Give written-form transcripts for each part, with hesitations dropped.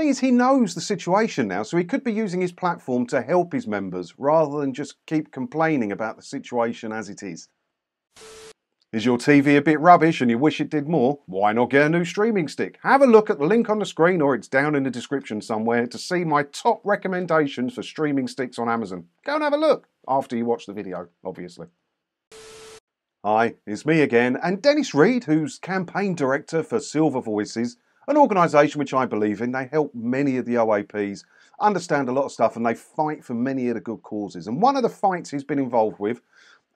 Thing is, he knows the situation now, so he could be using his platform to help his members rather than just keep complaining about the situation as it is. Is your TV a bit rubbish and you wish it did more? Why not get a new streaming stick? Have a look at the link on the screen, or it's down in the description somewhere, to see my top recommendations for streaming sticks on Amazon. Go and have a look after you watch the video, obviously. Hi, it's me again, and Dennis Reed, who's campaign director for Silver Voices, an organisation which I believe in. They help many of the OAPs understand a lot of stuff, and they fight for many of the good causes. And one of the fights he's been involved with,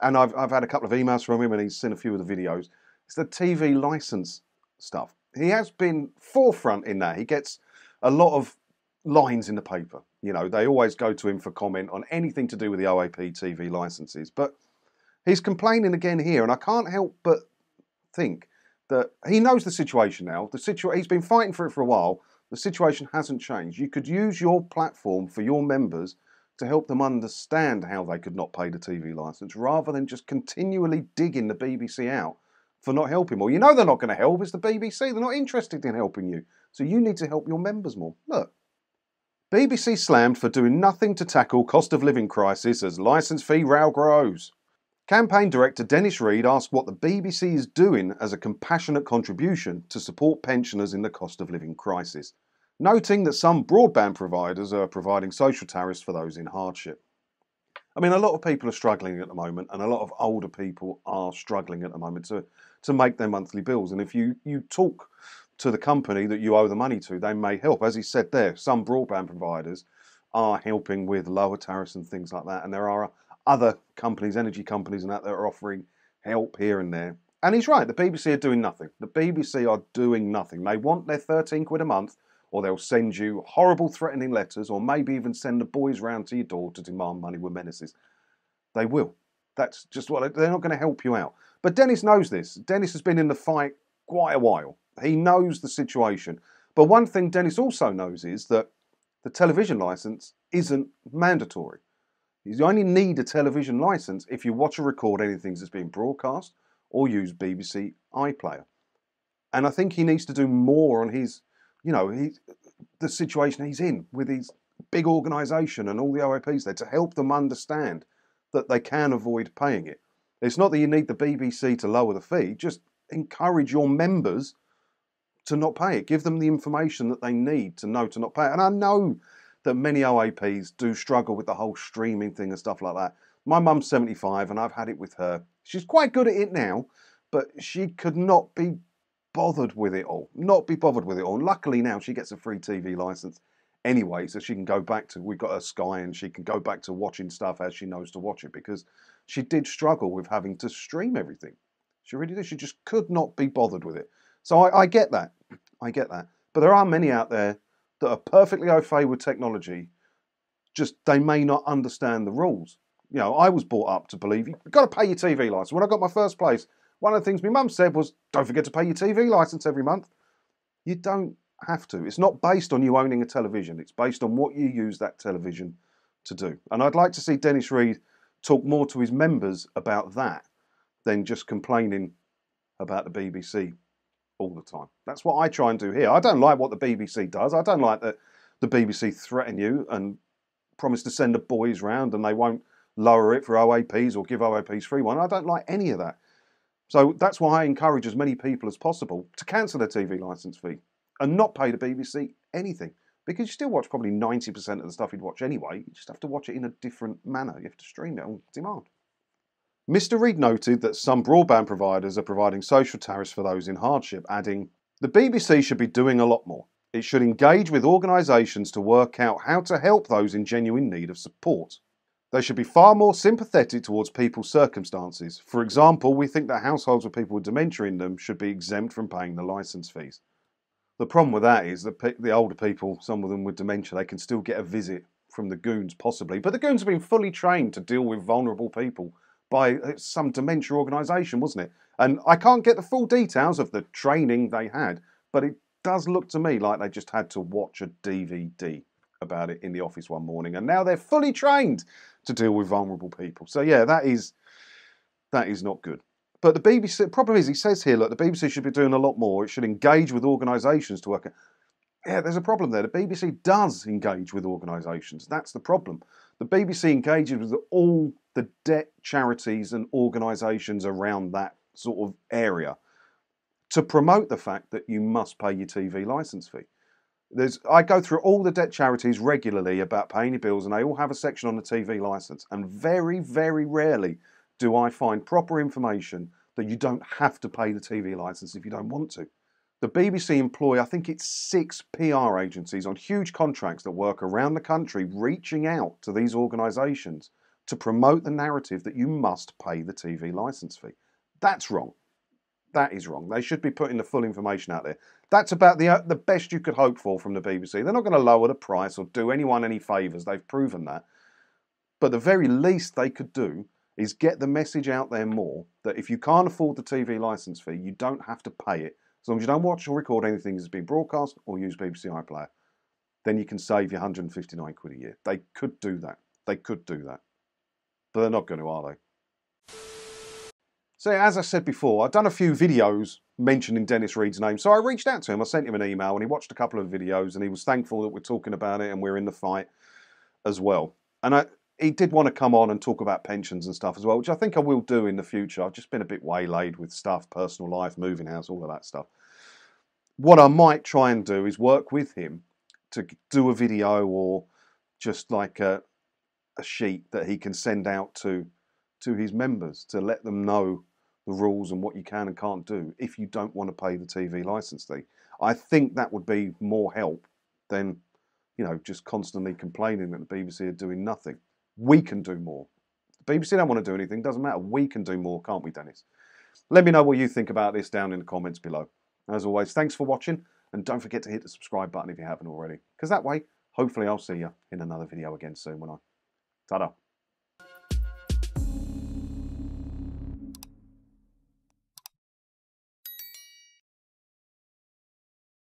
and I've had a couple of emails from him and he's seen a few of the videos, it's the TV licence stuff. He has been forefront in that. He gets a lot of lines in the paper. You know, they always go to him for comment on anything to do with the OAP TV licences. But he's complaining again here, and I can't help but think that he knows the situation now. He's been fighting for it for a while. The situation hasn't changed. You could use your platform for your members to help them understand how they could not pay the TV licence, rather than just continually digging the BBC out for not helping more. You know they're not going to help. It's the BBC. They're not interested in helping you. So you need to help your members more. Look. BBC slammed for doing nothing to tackle cost of living crisis as licence fee row grows. Campaign director Dennis Reed asked what the BBC is doing as a compassionate contribution to support pensioners in the cost of living crisis, noting that some broadband providers are providing social tariffs for those in hardship. I mean, a lot of people are struggling at the moment, and a lot of older people are struggling at the moment to make their monthly bills. And if you talk to the company that you owe the money to, they may help. As he said there, some broadband providers are helping with lower tariffs and things like that. And there are other companies, energy companies and that are offering help here and there. And he's right, the BBC are doing nothing. The BBC are doing nothing. They want their 13 quid a month, or they'll send you horrible threatening letters, or maybe even send the boys round to your door to demand money with menaces. They will. That's just what they're not going to help you out. But Dennis knows this. Dennis has been in the fight quite a while. He knows the situation. But one thing Dennis also knows is that the television licence isn't mandatory. You only need a television licence if you watch or record anything that's being broadcast or use BBC iPlayer. And I think he needs to do more on his, the situation he's in with his big organisation and all the OAPs there to help them understand that they can avoid paying it. It's not that you need the BBC to lower the fee, just encourage your members to not pay it. Give them the information that they need to know to not pay it. And I know that many OAPs do struggle with the whole streaming thing and stuff like that. My mum's 75 and I've had it with her. She's quite good at it now, but she could not be bothered with it all. Luckily now she gets a free TV licence anyway, so she can go back to, we've got a Sky, and she can go back to watching stuff as she knows to watch it, because she did struggle with having to stream everything. She really did. She just could not be bothered with it. So I get that. I get that. But there are many out there that are perfectly au fait with technology, just they may not understand the rules. You know, I was brought up to believe you've got to pay your TV licence. When I got my first place, one of the things my mum said was, don't forget to pay your TV licence every month. You don't have to. It's not based on you owning a television. It's based on what you use that television to do. And I'd like to see Dennis Reed talk more to his members about that than just complaining about the BBC all the time. That's what I try and do here. I don't like what the BBC does. I don't like that the BBC threaten you and promise to send the boys round and they won't lower it for OAPs or give OAPs free one. I don't like any of that. So that's why I encourage as many people as possible to cancel their TV licence fee and not pay the BBC anything, because you still watch probably 90% of the stuff you'd watch anyway. You just have to watch it in a different manner. You have to stream it on demand. Mr. Reed noted that some broadband providers are providing social tariffs for those in hardship, adding, "The BBC should be doing a lot more. It should engage with organisations to work out how to help those in genuine need of support. They should be far more sympathetic towards people's circumstances. For example, we think that households with people with dementia in them should be exempt from paying the licence fees." The problem with that is that the older people, some of them with dementia, they can still get a visit from the goons, possibly. But the goons have been fully trained to deal with vulnerable people by some dementia organisation, wasn't it? And I can't get the full details of the training they had, but it does look to me like they just had to watch a DVD about it in the office one morning, and now they're fully trained to deal with vulnerable people. So yeah, that is not good. But the BBC, the problem is, he says here, look, the BBC should be doing a lot more. It should engage with organisations to work. Yeah, there's a problem there. The BBC does engage with organisations. That's the problem. The BBC engages with all the debt charities and organisations around that sort of area to promote the fact that you must pay your TV licence fee. I go through all the debt charities regularly about paying your bills, and they all have a section on the TV licence. And very, very rarely do I find proper information that you don't have to pay the TV licence if you don't want to. The BBC employ, I think it's 6 PR agencies on huge contracts that work around the country, reaching out to these organisations to promote the narrative that you must pay the TV licence fee. That's wrong. That is wrong. They should be putting the full information out there. That's about the best you could hope for from the BBC. They're not going to lower the price or do anyone any favours. They've proven that. But the very least they could do is get the message out there more that if you can't afford the TV licence fee, you don't have to pay it. As long as you don't watch or record anything that's been broadcast or use BBC iPlayer, then you can save your 159 quid a year. They could do that. They could do that. But they're not going to, are they? So as I said before, I've done a few videos mentioning Dennis Reed's name. So I reached out to him. I sent him an email and he watched a couple of videos and he was thankful that we're talking about it and we're in the fight as well. And he did want to come on and talk about pensions and stuff as well, which I think I will do in the future. I've just been a bit waylaid with stuff, personal life, moving house, all of that stuff. What I might try and do is work with him to do a video or just like a sheet that he can send out to his members to let them know the rules and what you can and can't do if you don't want to pay the TV licence fee. I think that would be more help than, just constantly complaining that the BBC are doing nothing. We can do more. The BBC don't want to do anything, doesn't matter. We can do more, can't we, Dennis? Let me know what you think about this down in the comments below. As always, thanks for watching, and don't forget to hit the subscribe button if you haven't already, because that way, hopefully I'll see you in another video again soon, won't I? Ta-da.